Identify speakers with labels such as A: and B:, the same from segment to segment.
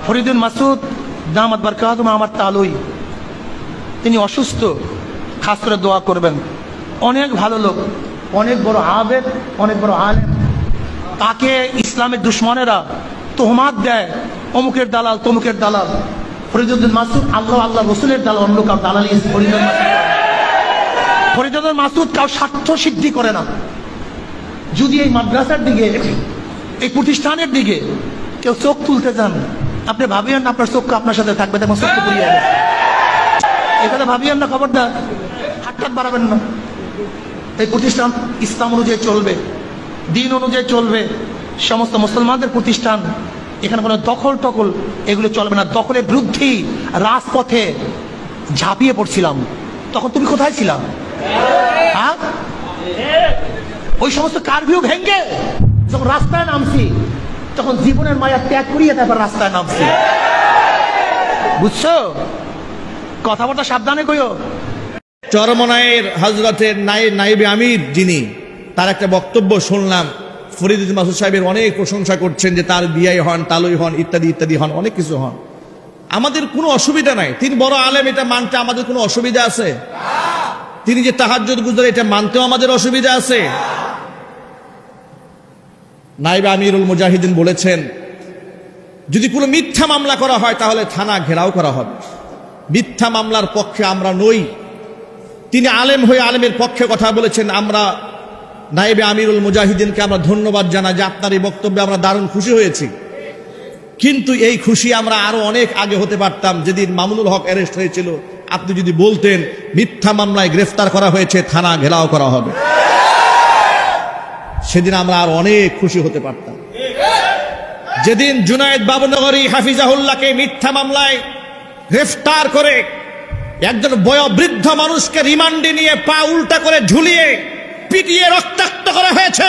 A: ফরিদুল মাসুদ দামাত বারকাতুহু আমার তালুই, তিনি অসুস্থ, খাস করে দোয়া করবেন। অনেক ভালো লোক, অনেক বড় আবেদ, অনেক বড় আলেম। তাকে ইসলামের দুশ্মনেরা তোহমাত দেয়, অমুকের দালাল তমুকের দালাল। ফরিদুল মাসুদ আল্লাহ আল্লাহ রসুলের দালাল, অন্য কাউ দালালি ফরিদুল মাসুদ কাউ স্বার্থ সিদ্ধি করে না। যদি এই মাদ্রাসার দিকে, এই প্রতিষ্ঠানের দিকে কেউ চোখ তুলতে চান, আপনি ভাবিয়েন না আপনার চোখ আপনার সাথে থাকবে, তখন চোখ পুড়িয়ে যাবে। এখানে ভাবিয়েন না, খবরদার হাত বাড়াবেন না। এই প্রতিষ্ঠান ইসলাম অনুযায়ী চলবে, দিন অনুযায়ী চলবে, সমস্ত মুসলমানদের প্রতিষ্ঠান। এখানে কোনো দখল টকল এগুলো চলবে না। দখলের বিরুদ্ধেই রাজপথে ঝাঁপিয়ে পড়ছিলাম। তখন তুমি কোথায় ছিলাম? হ্যাঁ, ওই সমস্ত কারফিউ ভেঙ্গে যখন রাস্তায় নামছি, তখন জীবনের মায়া ত্যাগ করিয়ে তারপর রাস্তায় নামছি। বুঝছো? কথাবার্তা সাবধানে কইও।
B: চরমনায়ের হযরতের নায়েবে আমির যিনি, তার একটা বক্তব্য শুনলাম। ফরিদুল মাসুদ সাহেবের অনেক প্রশংসা করছেন যে তার বিয়াই হন, তালুই হন, ইত্যাদি ইত্যাদি হন, অনেক কিছু হন। আমাদের কোনো অসুবিধা নাই, তিনি বড় আলেম, এটা মানতে আমাদের কোনো অসুবিধা আছে? তিনি যে তাহাজ্জুদ গুজার, এটা মানতেও আমাদের অসুবিধা আছে? নায়েবে আমিরুল মুজাহিদিন বলেছেন, যদি কোনো মিথ্যা মামলা করা হয় তাহলে থানা ঘেরাও করা হবে। মিথ্যা মামলার পক্ষে আমরা নই। তিনি আলেম হয়ে আলেমের পক্ষে কথা বলেছেন। আমরা নায়েবে আমিরুল মুজাহিদিনকে আমরা ধন্যবাদ জানাই যে আপনার এই বক্তব্যে আমরা দারুণ খুশি হয়েছি। কিন্তু এই খুশি আমরা আরো অনেক আগে হতে পারতাম। যেদিন মামুনুল হক অ্যারেস্ট হয়েছিল, আপনি যদি বলতেন মিথ্যা মামলায় গ্রেফতার করা হয়েছে, থানা ঘেরাও করা হবে, সেদিন আমরা আরো অনেক খুশি হতে পারতাম। যেদিন জুনায়েদ বাবুনগরী হাফিজাহুল্লাহকে মিথ্যা মামলায় গ্রেফতার করে একজন বয়োবৃদ্ধ মানুষকে রিমান্ডে নিয়ে পা উল্টা করে ঝুলিয়ে পিটিয়ে রক্তাক্ত করা হয়েছে,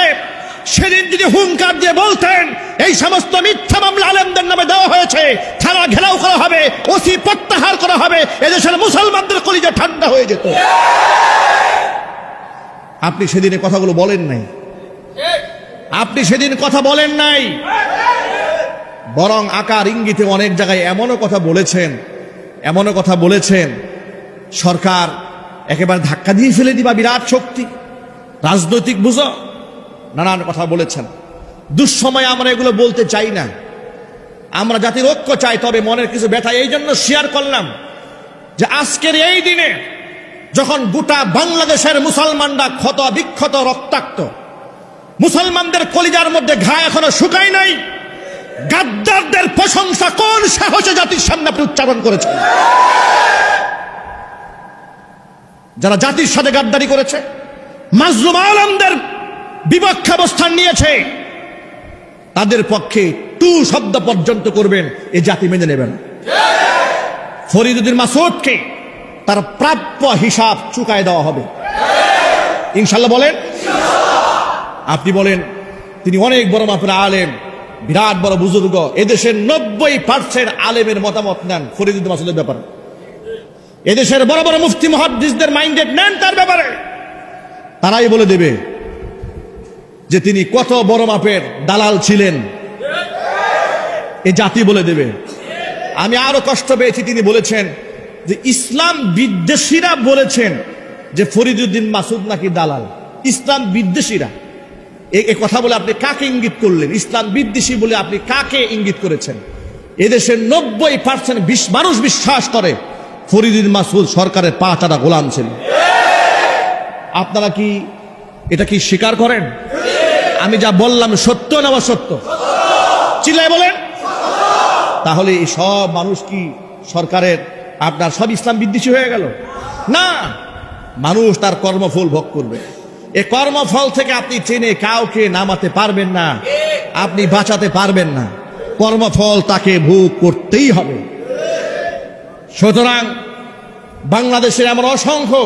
B: সেদিন যদি হুঙ্কার দিয়ে বলতেন এই সমস্ত মিথ্যা মামলা আলেমদের নামে দেওয়া হয়েছে, থানা ঘেরাও করা হবে, ওসি প্রত্যাহার করা হবে, এদেশের মুসলমানদের কলিজা ঠান্ডা হয়ে যেত। আপনি সেদিন এই কথাগুলো বলেন নাই। আপনি সেদিন কথা বলেন নাই, বরং আকার ইঙ্গিতে অনেক জায়গায় এমনও কথা বলেছেন সরকার একেবারে ধাক্কা দিয়ে ফেলে দিবা, বিরাট শক্তি, রাজনৈতিক বুঝো, নানান কথা বলেছেন। দুঃসময়ে আমরা এগুলো বলতে চাই না। আমরা জাতির ঐক্য চাই, তবে মনের কিছু ব্যথা এই জন্য শেয়ার করলাম যে আজকের এই দিনে যখন গোটা বাংলাদেশের মুসলমানরা ক্ষত বিক্ষত, রক্তাক্ত, মুসলমানদের কলিজার মধ্যে ঘা এখনো শুকায় নাই, গাদ্দারদের প্রশংসা কোন সাহসে জাতির সামনে আপনি উচ্চারণ করেছেন? যারা জাতির সাথে গাদ্দারি করেছে, মাজলুম আলমদের বিপক্ষে অবস্থান নিয়েছে, তাদের পক্ষে টু শব্দ পর্যন্ত করবেন, এই জাতি মেনে নেবেন। ফরিদুল মাসুদকে তার প্রাপ্য হিসাব চুকায় দেওয়া হবে ইনশাল্লাহ। বলেন, আপনি বলেন তিনি অনেক বড় মাপের আলেম, বিরাট বড় বুজুর্গ। এদেশের 90% আলেমের মতামত নেন ফরিদুল মাসুদের ব্যাপারে। এদেশের বড় বড় মুফতি মুহাদ্দিসদের মাইন্ডেড নেন তার ব্যাপারে। তারাই বলে দেবে যে তিনি কত বড় মাপের দালাল ছিলেন, এ জাতি বলে দেবে। আমি আরো কষ্ট পেয়েছি, তিনি বলেছেন যে ইসলাম বিদ্বেষীরা বলেছেন যে ফরিদুদ্দিন মাসুদ নাকি দালাল। ইসলাম বিদ্বেষীরা এ কথা বলে আপনি কাকে ইঙ্গিত করলেন? ইসলাম বিদ্বেষী বলে আপনি কাকে ইঙ্গিত করেছেন? এদেশের 90% মানুষ বিশ্বাস করে ফরিদুদ্দিন মাসুদ সরকারের পা চাটা গোলাম ছিল। আপনারা কি এটা কি স্বীকার করেন? আমি যা বললাম সত্য না অসত্য? চিল্লায় বলেন। তাহলে এই সব মানুষ কি সরকারের আপনার সব ইসলাম বিদ্বেষী হয়ে গেল? না, মানুষ তার কর্মফল ভোগ করবে। এই কর্মফল থেকে আপনি চেনে কাউকে নামাতে পারবেন না, আপনি বাঁচাতে পারবেন না। কর্মফল তাকে ভোগ করতেই হবে। সুতরাং বাংলাদেশের এমন অসংখ্য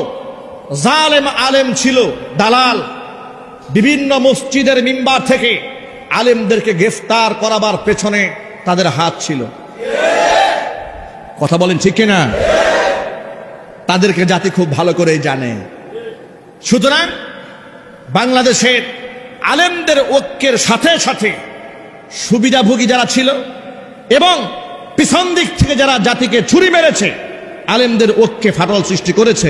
B: জালেম আলেম ছিল, দালাল, বিভিন্ন মসজিদের মিম্বার থেকে আলেমদেরকে গ্রেফতার করাবার পেছনে তাদের হাত ছিল। কথা বলেন ঠিক কিনা? তাদেরকে জাতি খুব ভালো করে জানে। সুতরাং বাংলাদেশের আলেমদের ঐক্যের সাথে সাথে সুবিধাভোগী যারা ছিল এবং পিছন দিক থেকে যারা জাতিকে ছুরি মেরেছে, আলেমদের ঐক্যে ফাটল সৃষ্টি করেছে,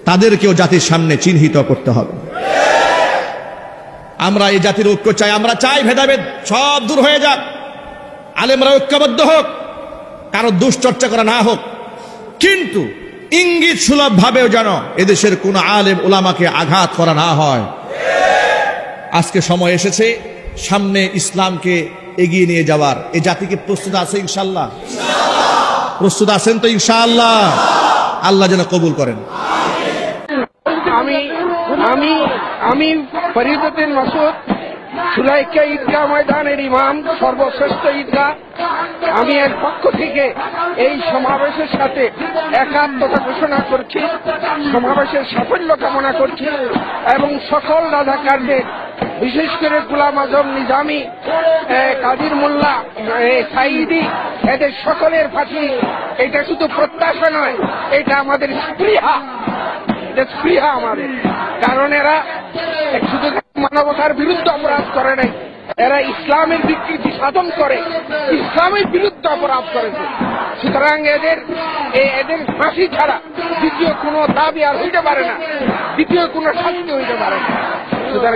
B: তাদেরকেও জাতির সামনে চিহ্নিত করতে হবে। আমরা এই জাতির ঐক্য চাই, আমরা চাই ভেদাভেদ সব দূর হয়ে যাক, আলেমরা ঐক্যবদ্ধ হোক, কারো দুশ্চর্চা করা না হোক, কিন্তু ইঙ্গিত সুলভ ভাবেও যেন এদেশের কোন আলেম ওলামাকে আঘাত করা না হয়। আজকে সময় এসেছে সামনে ইসলামকে এগিয়ে নিয়ে যাওয়ার। এই জাতিকে প্রস্তুত আছে ইনশাআল্লাহ? প্রস্তুত আছেন তো ইনশাআল্লাহ? আল্লাহ যেন কবুল করেন।
C: আমি আমি আমি ফরিদুদ্দিন মাসুদ, সুলাইকা ঈদগাহ ময়দানের ইমাম, সর্বশ্রেষ্ঠ ঈদগাহ। আমি এর পক্ষ থেকে এই সমাবেশের সাথে একাত্মতা ঘোষণা করছি, সমাবেশের সাফল্য কামনা করছি এবং সকল রাজাকারদের, বিশেষ করে গোলাম আজম নিজামী, কাদির মোল্লা, সাইদি, এদের সকলের ফাঁসি এটা শুধু প্রত্যাশা নয়, এটা আমাদের স্পৃহা, স্পৃহা আমাদের। কারণ এরা শুধু মানবতার বিরুদ্ধে অপরাধ করে নাই, এরা ইসলামের বিকৃতি সাধন করে, ইসলামের বিরুদ্ধে অপরাধ করেছে। সুতরাং এদের ফাঁসি ছাড়া দ্বিতীয় কোনো দাবি আর হইতে পারে না, দ্বিতীয় কোনো শাস্তি হইতে পারে না। সুতরাং